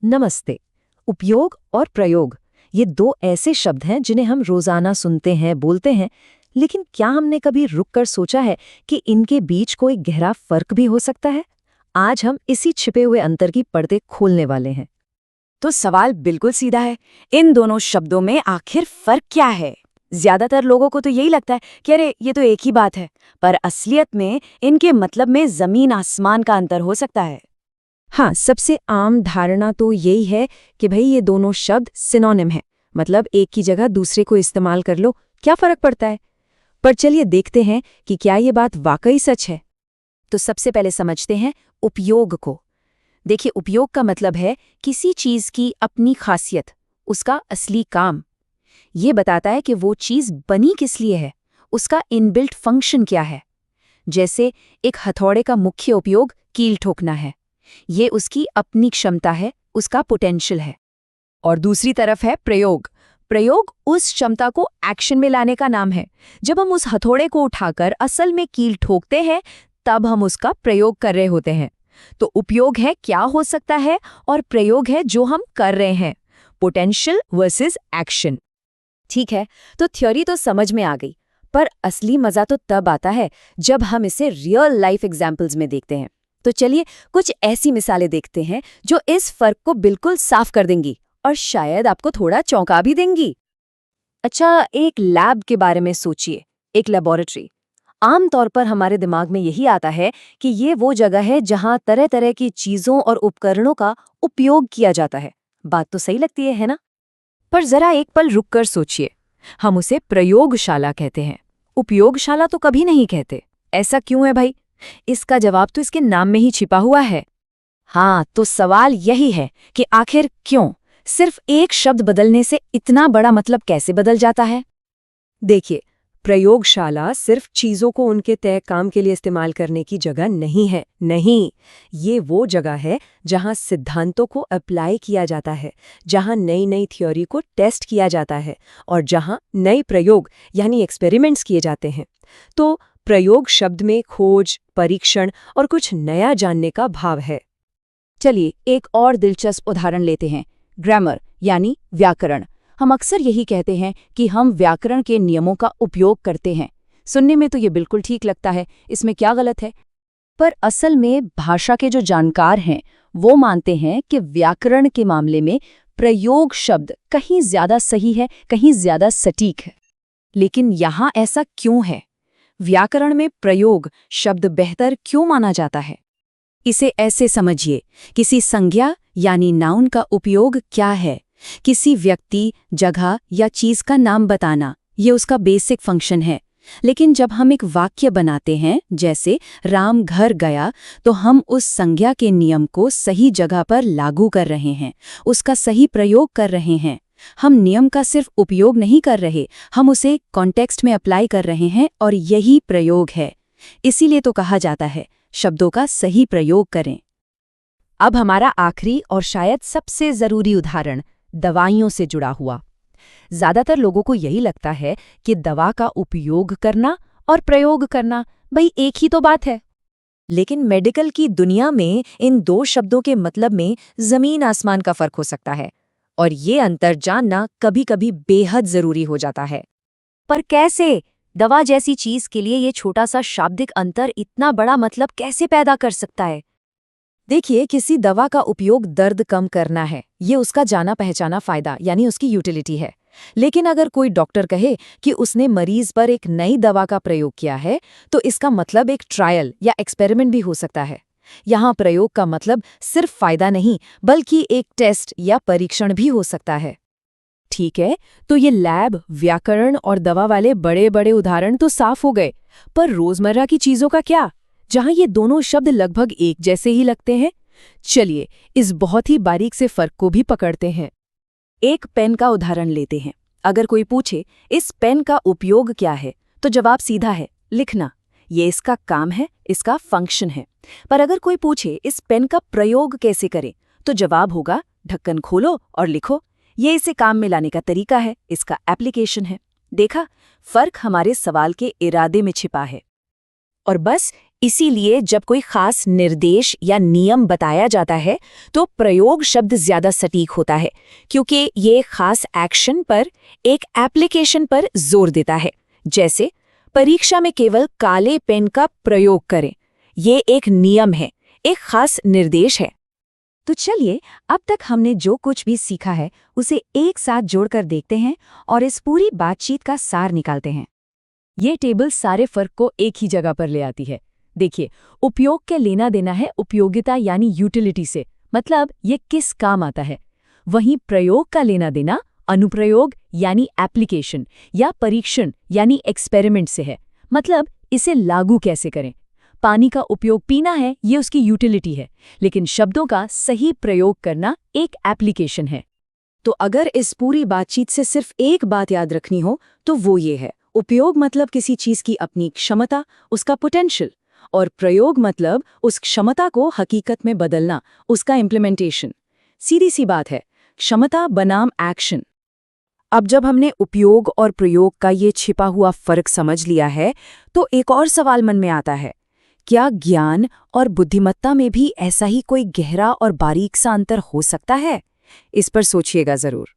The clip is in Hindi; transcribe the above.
नमस्ते। उपयोग और प्रयोग, ये दो ऐसे शब्द हैं जिन्हें हम रोजाना सुनते हैं, बोलते हैं, लेकिन क्या हमने कभी रुककर सोचा है कि इनके बीच कोई गहरा फर्क भी हो सकता है? आज हम इसी छिपे हुए अंतर की पर्दे खोलने वाले हैं। तो सवाल बिल्कुल सीधा है, इन दोनों शब्दों में आखिर फर्क क्या है? ज्यादातर लोगों को तो यही लगता है कि अरे ये तो एक ही बात है, पर असलियत में इनके मतलब में जमीन आसमान का अंतर हो सकता है। हाँ, सबसे आम धारणा तो यही है कि भाई ये दोनों शब्द सिनोनिम हैं, मतलब एक की जगह दूसरे को इस्तेमाल कर लो, क्या फर्क पड़ता है? पर चलिए देखते हैं कि क्या ये बात वाकई सच है। तो सबसे पहले समझते हैं उपयोग को। देखिए, उपयोग का मतलब है किसी चीज की अपनी खासियत, उसका असली काम। ये बताता है कि वो चीज बनी किस लिए है, उसका इनबिल्ट फंक्शन क्या है। जैसे एक हथौड़े का मुख्य उपयोग कील ठोकना है, ये उसकी अपनी क्षमता है, उसका पोटेंशियल है। और दूसरी तरफ है प्रयोग। प्रयोग उस क्षमता को एक्शन में लाने का नाम है। जब हम उस हथौड़े को उठाकर असल में कील ठोकते हैं, तब हम उसका प्रयोग कर रहे होते हैं। तो उपयोग है क्या हो सकता है, और प्रयोग है जो हम कर रहे हैं। Potential versus action. ठीक है, तो थ्योरी तो समझ में आ गई, पर असली मजा तो तब आता है जब हम इसे रियल लाइफ एग्जाम्पल्स में देखते हैं। तो चलिए कुछ ऐसी मिसालें देखते हैं जो इस फर्क को बिल्कुल साफ कर देंगी और शायद आपको थोड़ा चौंका भी देंगी। अच्छा, एक लैब के बारे में सोचिए, एक लेबोरेटरी। आमतौर पर हमारे दिमाग में यही आता है कि ये वो जगह है जहां तरह तरह की चीजों और उपकरणों का उपयोग किया जाता है। बात तो सही लगती है ना? पर जरा एक पल रुककर सोचिए, हम उसे प्रयोगशाला कहते हैं, उपयोगशाला तो कभी नहीं कहते। ऐसा क्यों है भाई? इसका जवाब तो इसके नाम में ही छिपा हुआ है। हाँ, तो सवाल यही है कि आखिर क्यों सिर्फ एक शब्द बदलने से इतना बड़ा मतलब कैसे बदल जाता है? देखिए, प्रयोगशाला सिर्फ चीजों को उनके तय काम के लिए इस्तेमाल करने की जगह नहीं है। नहीं, ये वो जगह है जहां सिद्धांतों को अप्लाई किया जाता है, जहां नई नई थ्योरी को टेस्ट किया जाता है और जहां नए प्रयोग यानी एक्सपेरिमेंट्स किए जाते हैं। तो प्रयोग शब्द में खोज, परीक्षण और कुछ नया जानने का भाव है। चलिए एक और दिलचस्प उदाहरण लेते हैं, ग्रामर यानी व्याकरण। हम अक्सर यही कहते हैं कि हम व्याकरण के नियमों का उपयोग करते हैं। सुनने में तो ये बिल्कुल ठीक लगता है, इसमें क्या गलत है? पर असल में भाषा के जो जानकार हैं वो मानते हैं कि व्याकरण के मामले में प्रयोग शब्द कहीं ज्यादा सही है, कहीं ज्यादा सटीक है। लेकिन यहाँ ऐसा क्यों है? व्याकरण में प्रयोग शब्द बेहतर क्यों माना जाता है? इसे ऐसे समझिए, किसी संज्ञा यानी नाउन का उपयोग क्या है? किसी व्यक्ति, जगह या चीज का नाम बताना, ये उसका बेसिक फंक्शन है। लेकिन जब हम एक वाक्य बनाते हैं, जैसे राम घर गया, तो हम उस संज्ञा के नियम को सही जगह पर लागू कर रहे हैं, उसका सही प्रयोग कर रहे हैं। हम नियम का सिर्फ उपयोग नहीं कर रहे, हम उसे कॉन्टेक्स्ट में अप्लाई कर रहे हैं, और यही प्रयोग है। इसीलिए तो कहा जाता है, शब्दों का सही प्रयोग करें। अब हमारा आखिरी और शायद सबसे जरूरी उदाहरण दवाइयों से जुड़ा हुआ। ज्यादातर लोगों को यही लगता है कि दवा का उपयोग करना और प्रयोग करना भाई एक ही तो बात है। लेकिन मेडिकल की दुनिया में इन दो शब्दों के मतलब में जमीन आसमान का फर्क हो सकता है, और ये अंतर जानना कभी-कभी बेहद जरूरी हो जाता है। पर कैसे? दवा जैसी चीज के लिए ये छोटा सा शाब्दिक अंतर इतना बड़ा मतलब कैसे पैदा कर सकता है? देखिए, किसी दवा का उपयोग दर्द कम करना है, ये उसका जाना पहचाना फायदा यानी उसकी यूटिलिटी है। लेकिन अगर कोई डॉक्टर कहे कि उसने मरीज पर एक नई दवा का प्रयोग किया है, तो इसका मतलब एक ट्रायल या एक्सपेरिमेंट भी हो सकता है। यहाँ प्रयोग का मतलब सिर्फ फायदा नहीं, बल्कि एक टेस्ट या परीक्षण भी हो सकता है। ठीक है, तो ये लैब, व्याकरण और दवा वाले बड़े बड़े उदाहरण तो साफ हो गए, पर रोजमर्रा की चीजों का क्या, जहां ये दोनों शब्द लगभग एक जैसे ही लगते हैं? चलिए इस बहुत ही बारीक से फर्क को भी पकड़ते हैं। एक पेन का उदाहरण लेते हैं। अगर कोई पूछे इस पेन का उपयोग क्या है, तो जवाब सीधा है, लिखना। ये इसका काम है, इसका फंक्शन है। पर अगर कोई पूछे इस पेन का प्रयोग कैसे करें, तो जवाब होगा ढक्कन खोलो और लिखो। ये इसे काम में लाने का तरीका है, इसका एप्लीकेशन है। देखा, फर्क हमारे सवाल के इरादे में छिपा है। और बस इसीलिए जब कोई खास निर्देश या नियम बताया जाता है तो प्रयोग शब्द ज्यादा सटीक होता है, क्योंकि ये खास एक्शन पर, एक एप्लीकेशन पर जोर देता है। जैसे परीक्षा में केवल काले पेन का प्रयोग करें, ये एक नियम है, एक खास निर्देश है। तो चलिए, अब तक हमने जो कुछ भी सीखा है उसे एक साथ जोड़कर देखते हैं और इस पूरी बातचीत का सार निकालते हैं। ये टेबल सारे फर्क को एक ही जगह पर ले आती है। देखिए, उपयोग के लेना देना है उपयोगिता यानी यूटिलिटी से, मतलब ये किस काम आता है। वहीं प्रयोग का लेना देना अनुप्रयोग यानी एप्लीकेशन या परीक्षण यानी एक्सपेरिमेंट से है, मतलब इसे लागू कैसे करें। पानी का उपयोग पीना है, ये उसकी यूटिलिटी है, लेकिन शब्दों का सही प्रयोग करना एक एप्लीकेशन है। तो अगर इस पूरी बातचीत से सिर्फ एक बात याद रखनी हो तो वो ये है, उपयोग मतलब किसी चीज की अपनी क्षमता, उसका पोटेंशियल, और प्रयोग मतलब उस क्षमता को हकीकत में बदलना, उसका इम्प्लीमेंटेशन। सीधी सी बात है, क्षमता बनाम एक्शन। अब जब हमने उपयोग और प्रयोग का ये छिपा हुआ फर्क समझ लिया है, तो एक और सवाल मन में आता है, क्या ज्ञान और बुद्धिमत्ता में भी ऐसा ही कोई गहरा और बारीक सा अंतर हो सकता है? इस पर सोचिएगा जरूर।